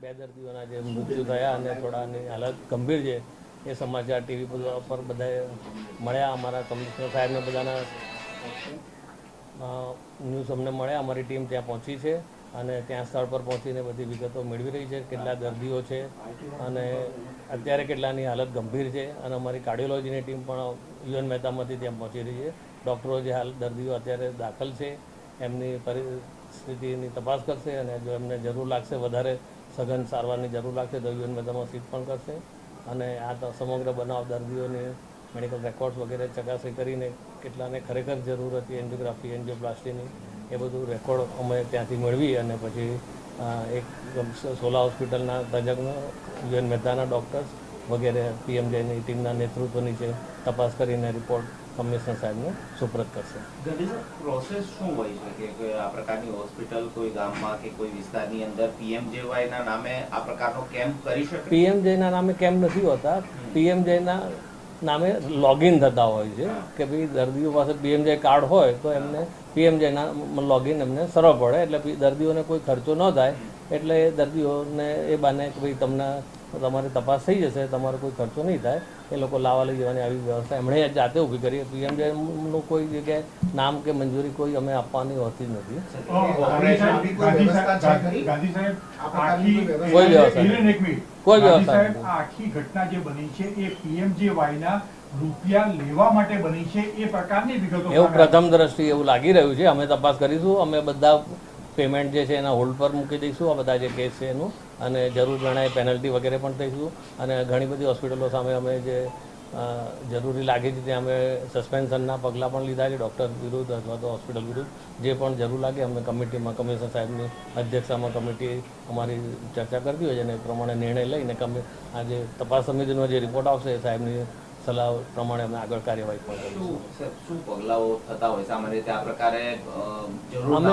2 દર્દીઓના જે મૃત્યુ થયા અને થોડાની હાલત ગંભીર છે એ સમાચાર ટીવી પર બધાએ મળ્યા. અમારા કમિશનર સાહેબને બધાના ન્યૂઝ અમને મળ્યા. અમારી ટીમ ત્યાં પહોંચી છે અને ત્યાં સ્થળ પર પહોંચીને બધી વિગતો મેળવી રહી છે, કેટલા દર્દીઓ છે અને અત્યારે કેટલાની હાલત ગંભીર છે. અને અમારી કાર્ડિયોલોજીની ટીમ પણ યુએન મહેતામાંથી ત્યાં પહોંચી રહી છે. ડૉક્ટરો જે હાલ દર્દીઓ અત્યારે દાખલ છે એમની પરિસ્થિતિની તપાસ કરશે અને જો એમને જરૂર લાગશે, વધારે સઘન સારવારની જરૂર લાગશે તો યુએન મહેતામાં શિફ્ટ પણ કરશે. અને આ સમગ્ર બનાવ દર્દીઓની મેડિકલ રેકોર્ડ્સ વગેરે ચકાસણી કરીને કેટલાને ખરેખર જરૂર હતી એન્જિયોગ્રાફી, એન્જિયોપ્લાસ્ટીની, એ બધું રેકોર્ડ અમે ત્યાંથી મેળવી અને પછી એક સોલા હોસ્પિટલના તજજ્ઞ, યુએન મહેતાના ડૉક્ટર્સ વગેરે પીએમજેની ટીમના નેતૃત્વ નીચે તપાસ કરીને રિપોર્ટ કમિશનર સાહેબને સુપ્રત કરશે. પ્રોસેસ શું હોય છે કે આ પ્રકારની હોસ્પિટલ કોઈ ગામમાં કે કોઈ વિસ્તારની અંદર પીએમજેવાયના નામે આ પ્રકારનો કેમ્પ કરી શકે? પીએમજેના નામે કેમ્પ નથી હોતા. પીએમજેના નામે લોગિન થતા હોય છે કે ભાઈ દર્દીઓ પાસે પીએમજે કાર્ડ હોય તો એમને પીએમજેના લોગિન એમને સરળ પડે, એટલે દર્દીઓને કોઈ ખર્ચો ન થાય. એટલે દર્દીઓને એ બાને કે ભાઈ તમને તમારી તપાસ થઈ જશે, તમારો કોઈ ખર્ચો નહીં થાય, એ લોકો લાવવા લઈ જવાની આવી વ્યવસ્થા એમણે જાતે ઊભી કરી. પીએમજેનું કોઈ જગ્યાએ નામ કે મંજૂરી કોઈ અમે આપવાની હોતી જ નથી. કોઈ વ્યવસ્થા આખી ઘટના જે બની છે એ પીએમજેવાયના રૂપિયા લેવા માટે બની છે એ પ્રકારની વિગતો એવું પ્રથમ દ્રષ્ટિએ એવું લાગી રહ્યું છે. અમે તપાસ કરીશું. અમે બધા પેમેન્ટ જે છે એના હોલ્ડ પર મૂકી દઈશું, આ બધા જે કેસ છે એનું, અને જરૂર જણાય પેનલ્ટી વગેરે પણ થઈશું. અને ઘણી બધી હોસ્પિટલો સામે અમે જે જરૂરી લાગે છે ત્યાં અમે સસ્પેન્શનના પગલાં પણ લીધા છે ડૉક્ટર વિરુદ્ધ અથવા તો હોસ્પિટલ વિરુદ્ધ. જે પણ જરૂર લાગે અમે કમિટીમાં, કમિશનર સાહેબની અધ્યક્ષતામાં કમિટી અમારી ચર્ચા કરતી હોય છે અને એ પ્રમાણે નિર્ણય લઈને આજે તપાસ સમિતિનો જે રિપોર્ટ આવશે એ સાહેબની સલાહ પ્રમાણે અમે આગળ કાર્યવાહી પણ કરીશું. શું પગલાઓ થતા હોય સામાન્ય રીતે આ પ્રકારે? અમે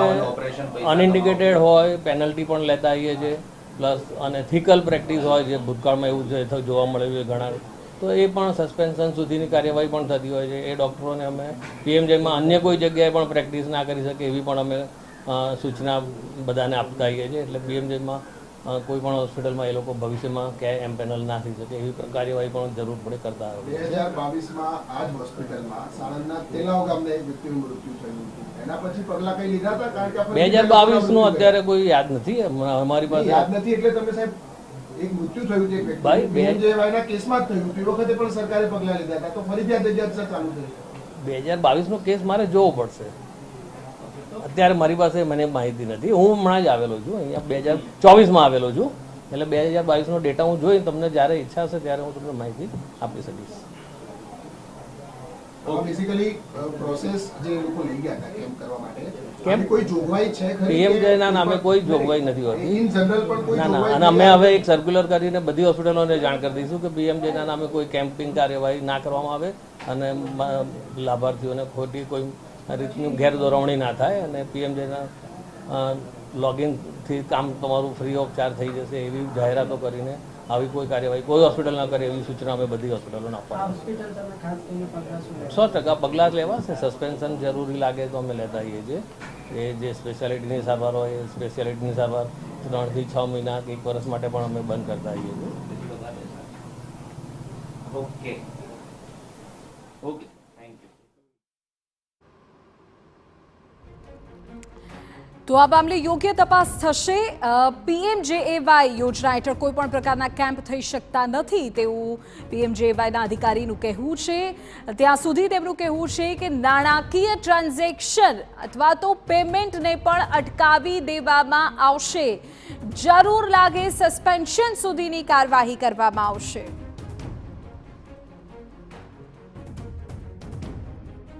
અનઇન્ડિકેટેડ હોય પેનલ્ટી પણ લેતા આવીએ છીએ, પ્લસ અને થિકલ પ્રેક્ટિસ હોય જે ભૂતકાળમાં એવું જે જોવા મળ્યું છે ઘણા, તો એ પણ સસ્પેન્શન સુધીની કાર્યવાહી પણ થતી હોય છે. એ ડૉક્ટરોને અમે પીએમજેમાં અન્ય કોઈ જગ્યાએ પણ પ્રેક્ટિસ ના કરી શકે એવી પણ અમે સૂચના બધાને આપતા આવીએ છીએ. એટલે પીએમજેમાં કોઈ પણ હોસ્પિટલમાં એ લોકો ભવિષ્યમાં ક્યાંય એમ પેનલ ના થઈ શકે એવી કાર્યવાહી પણ જરૂર પડે કરતા આવે. 2022માં આ જ હોસ્પિટલમાં સાણંદના તેલાવ ગામના એક વ્યક્તિનું મૃત્યુ થયું હતું. એના પછી પગલાં કઈ લીધા હતા? કારણ કે 2022નું અત્યારે કોઈ યાદ નથી અમારી પાસે. યાદ નથી એટલે તમે સાહેબ એક મૃત્યુ થયું છે એક વ્યક્તિ પીએમજેવાયના કેસમાં જ થયું. તે વખતે પણ સરકારે પગલાં લીધા હતા, તો ફરીથી આ જગ્યા ચાલુ થઈ. 2022નો કેસ મારે જોવો પડશે. અત્યારે મારી પાસે મને માહિતી નથી. હું હમણાં જ આવેલો છું, અહીંયા 2024માં આવેલો છું. એટલે 2022નો ડેટા હું જોઈને તમને જ્યારે ઈચ્છા હશે ત્યારે હું તમને માહિતી આપી શકીશ. બેસિકલી પ્રોસેસ જે લોકો લઈ ગયા હતા કેમ્પ કરવા માટે, કોઈ જોગવાઈ છે ખરી? પીએમજેના નામે કોઈ જોગવાઈ નથી હોતી. ઇન જનરલ પણ કોઈ ના. અને અમે હવે એક સર્ક્યુલર કરીને બધી હોસ્પિટલોને જાણ કરી દઈશું કે પીએમજેના નામે કોઈ કેમ્પિંગ કાર્યવાહી ના કરવામાં આવે અને લાભાર્થીઓને ખોટી કોઈ રીતની ગેરદોરવણી ના થાય અને પીએમજેના લોગિનથી કામ તમારું ફ્રી ઓફ ચાર્જ થઈ જશે એવી જાહેરાતો કરીને આવી કોઈ કાર્યવાહી કોઈ હોસ્પિટલ ના કરે એવી સૂચના અમે બધી હોસ્પિટલોને આપવાની. 100% પગલાં લેવાશે. સસ્પેન્શન જરૂરી લાગે તો અમે લેતા આવીએ છીએ. એ જે સ્પેશિયાલિટીની સારવાર હોય એ સ્પેશિયાલિટીની સારવાર 3 થી 6 મહિના કે 1 વર્ષ માટે પણ અમે બંધ કરતા આવીએ છીએ. Okay okay. તો આ મામલે યોગ્ય તપાસ થશે. પીએમજેએવાય યોજના હેઠળ કોઈ પણ પ્રકારના કેમ્પ થઈ શકતા નથી તેવું પીએમજેએવાયના અધિકારીનું કહેવું છે. ત્યાં સુધી તેમનું કહેવું છે કે નાણાકીય ટ્રાન્ઝેક્શન અથવા તો પેમેન્ટને પણ અટકાવી દેવામાં આવશે. જરૂર લાગે સસ્પેન્શન સુધીની કાર્યવાહી કરવામાં આવશે.